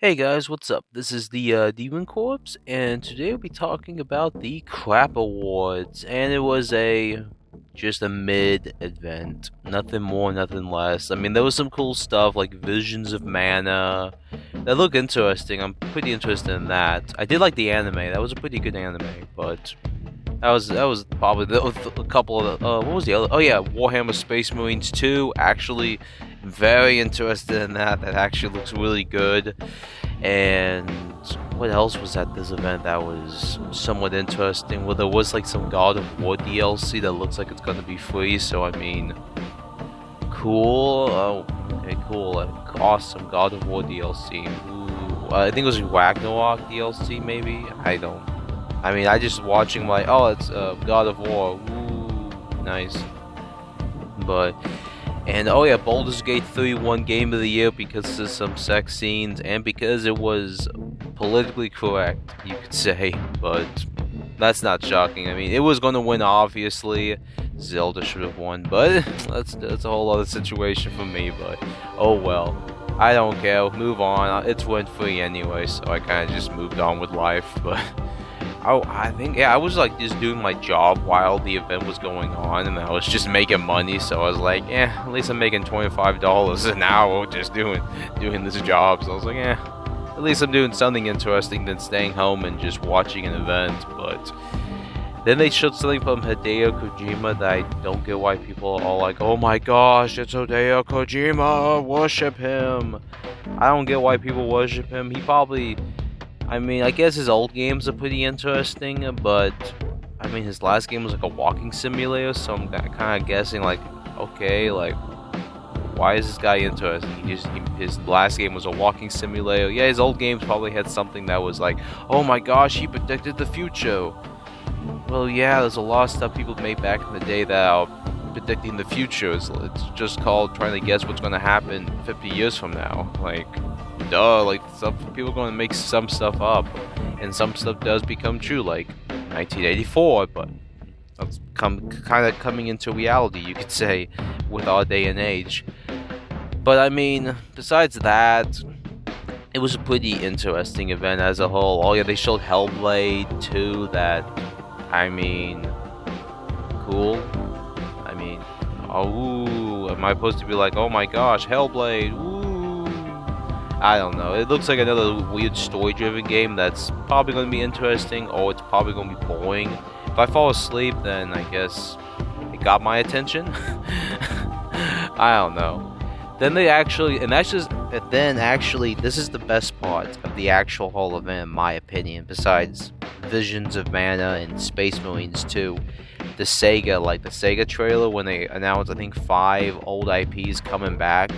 Hey guys, what's up? This is the Demon Corpse, and today we'll be talking about the Crap Awards. And it was just a mid event, nothing more, nothing less. I mean, there was some cool stuff like Visions of Mana that look interesting. I'm pretty interested in that. I did like the anime; that was a pretty good anime, but that was probably a couple of what was the other? Oh yeah, Warhammer Space Marines 2. Actually, very interested in that. That actually looks really good. And what else was at this event that was somewhat interesting? Well, there was like some God of War DLC that looks like it's gonna be free. So I mean, cool. Oh, okay, cool. Like, awesome God of War DLC. Ooh, I think it was Ragnarok DLC, maybe. I don't. I mean, I just watching like, oh, it's God of War. Ooh, nice. But and oh yeah, Baldur's Gate 3 won Game of the Year because of some sex scenes and because it was politically correct, you could say. But that's not shocking. I mean, it was going to win, obviously. Zelda should have won, but that's a whole other situation for me. But oh well, I don't care. Move on. It's win free anyway, so I kind of just moved on with life. But I think, yeah, I was like just doing my job while the event was going on, and I was just making money. So I was like, yeah, at least I'm making $25 an hour just doing this job. So I was like, yeah, at least I'm doing something interesting than staying home and just watching an event. But then they showed something from Hideo Kojima that I don't get why people are all like, oh my gosh, it's Hideo Kojima, worship him. I don't get why people worship him. He probably, I mean, I guess his old games are pretty interesting, but I mean, his last game was like a walking simulator, so I'm kind of guessing like, okay, like, why is this guy interesting? His last game was a walking simulator. Yeah, his old games probably had something that was like, oh my gosh, he predicted the future. Well, yeah, there's a lot of stuff people made back in the day that are predicting the future. It's just called trying to guess what's going to happen 50 years from now. Like, duh, like, some people are going to make some stuff up, and some stuff does become true, like 1984, but that's kind of coming into reality, you could say, with our day and age. But I mean, besides that, it was a pretty interesting event as a whole. Oh yeah, they showed Hellblade 2, that, I mean, cool. I mean, oh, am I supposed to be like, oh my gosh, Hellblade, ooh. I don't know. It looks like another weird story-driven game that's probably going to be interesting, or it's probably going to be boring. If I fall asleep, then I guess it got my attention. I don't know. Then they actually, and that's just, and then actually, this is the best part of the actual whole event, in my opinion, besides Visions of Mana and Space Marines 2. The Sega trailer when they announced, I think, 5 old IPs coming back.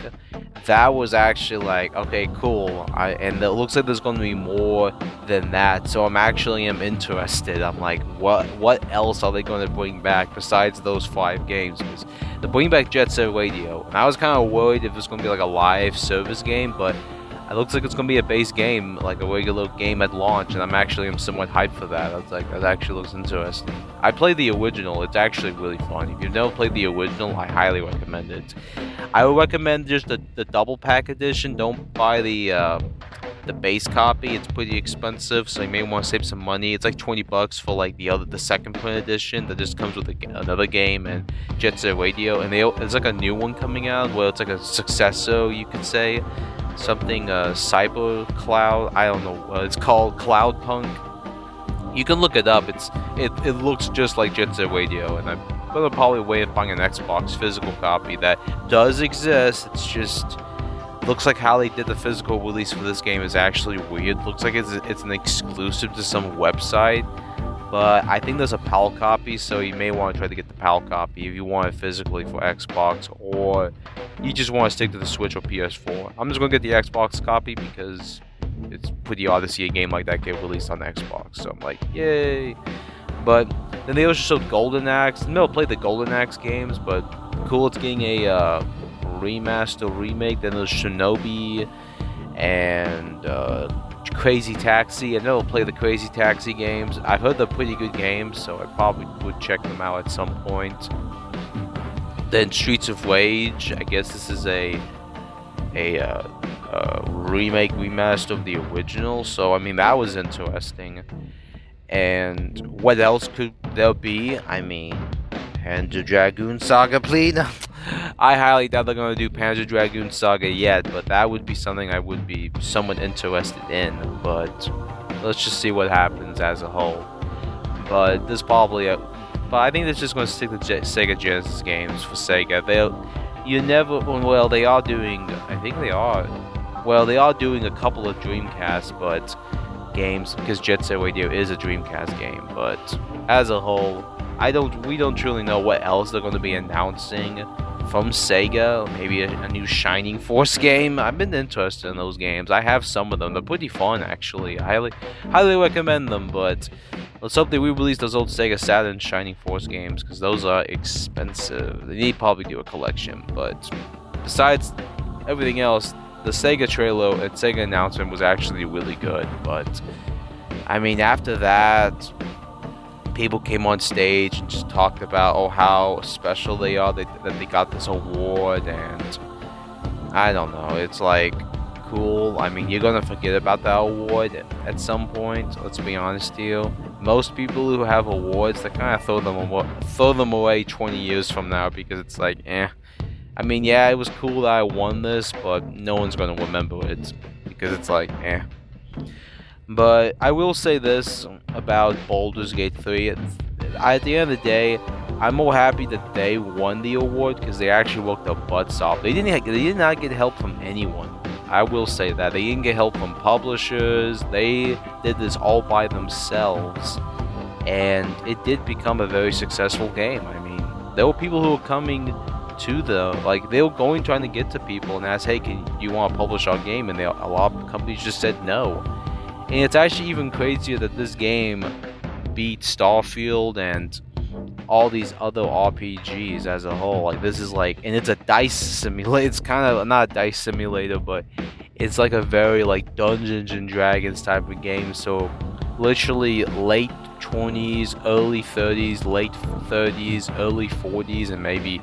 That was actually like, okay, cool. And it looks like there's going to be more than that. So I'm interested. I'm like, what else are they going to bring back besides those 5 games? Because they're bringing back Jet Set Radio, and I was kind of worried if it's going to be like a live service game, but it looks like it's going to be a base game, like a regular game at launch, and I'm somewhat hyped for that. I was like, that actually looks interesting. I played the original. It's actually really fun. If you've never played the original, I highly recommend it. I would recommend just the double pack edition. Don't buy the base copy. It's pretty expensive, so you may want to save some money. It's like $20 for like the second print edition that just comes with another game and Jet Set Radio, and there's like a new one coming out where it's like a successor, you could say. Something Cyber Cloud, I don't know, it's called Cloud Punk. You can look it up. It looks just like Jet Set Radio, and I'm gonna probably wait and find an Xbox physical copy that does exist. It's just looks like how they did the physical release for this game is actually weird. Looks like it's an exclusive to some website, but I think there's a PAL copy, so you may want to try to get the PAL copy if you want it physically for Xbox, or you just want to stick to the Switch or PS4. I'm just gonna get the Xbox copy because it's pretty odd to see a game like that get released on Xbox. So I'm like, yay! But then they also showed Golden Axe. I've never played the Golden Axe games, but cool, it's getting a remaster remake. Then there's Shinobi and Crazy Taxi. I never played the Crazy Taxi games. I've heard they're pretty good games, so I probably would check them out at some point. Then Streets of Rage. I guess this is a remake remaster of the original. So I mean that was interesting. And what else could there be? I mean, Panzer Dragoon Saga, please. I highly doubt they're gonna do Panzer Dragoon Saga yet, but that would be something I would be somewhat interested in. But let's just see what happens as a whole. But there's probably a, but I think they're just gonna stick to Sega Genesis games for Sega. You never, well, they are doing, I think they are, well, they are doing a couple of Dreamcast, but games, because Jet Set Radio is a Dreamcast game, but as a whole, we don't truly know what else they're going to be announcing from Sega. Maybe a new Shining Force game. I've been interested in those games. I have some of them. They're pretty fun, actually. I highly recommend them, but let's hope they re-release those old Sega Saturn Shining Force games, because those are expensive. They need probably do a collection, but besides everything else, the Sega trailer and Sega announcement was actually really good. But I mean, after that, people came on stage and just talked about how special they are, that they got this award, and I don't know, it's like cool. I mean, you're gonna forget about that award at some point, let's be honest here. Most people who have awards, they kind of throw them away 20 years from now, because it's like, I mean, yeah, it was cool that I won this, but no one's gonna remember it, because it's like, But I will say this about Baldur's Gate 3. At the end of the day, I'm more happy that they won the award, because they actually worked their butts off. They did not get help from anyone. I will say that. They didn't get help from publishers. They did this all by themselves. And it did become a very successful game. I mean, there were people who were coming to they were going trying to get to people and ask, hey, can you want to publish our game? And a lot of companies just said no. And it's actually even crazier that this game beat Starfield and all these other RPGs as a whole. Like, this is like, and it's a dice simulator. It's kind of not a dice simulator, but it's like a very like Dungeons and Dragons type of game. So literally late 20s, early 30s, late 30s, early 40s, and maybe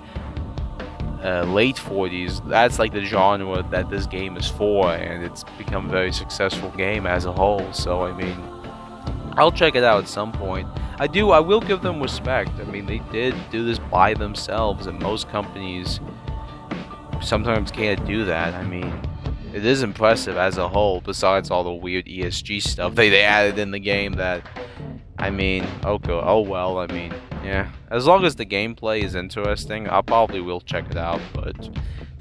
late 40s. That's like the genre that this game is for, and it's become a very successful game as a whole. So I mean, I'll check it out at some point. I will give them respect. I mean, they did do this by themselves, and most companies sometimes can't do that. I mean, it is impressive as a whole, besides all the weird ESG stuff they added in the game that, I mean, oh well, I mean, yeah. As long as the gameplay is interesting, I probably will check it out, but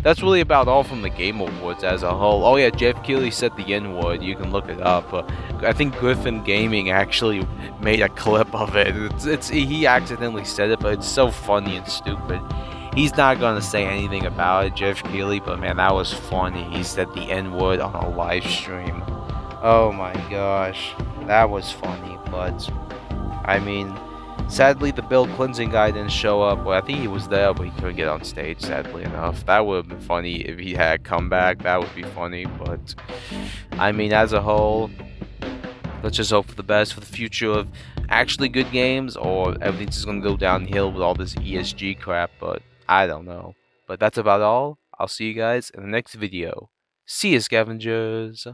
that's really about all from the Game Awards as a whole. Oh yeah, Jeff Keighley said the N-word, you can look it up. I think Griffin Gaming actually made a clip of it. He accidentally said it, but it's so funny and stupid. He's not gonna say anything about it, Jeff Keighley, but man, that was funny. He said the N-word on a live stream. Oh my gosh, that was funny, but I mean, sadly the Bill Clinton guy didn't show up. Well, I think he was there, but he couldn't get on stage, sadly enough. That would have been funny if he had come back. That would be funny, but I mean, as a whole, let's just hope for the best for the future of actually good games, or everything's just gonna go downhill with all this ESG crap, but I don't know. But that's about all. I'll see you guys in the next video. See ya, scavengers!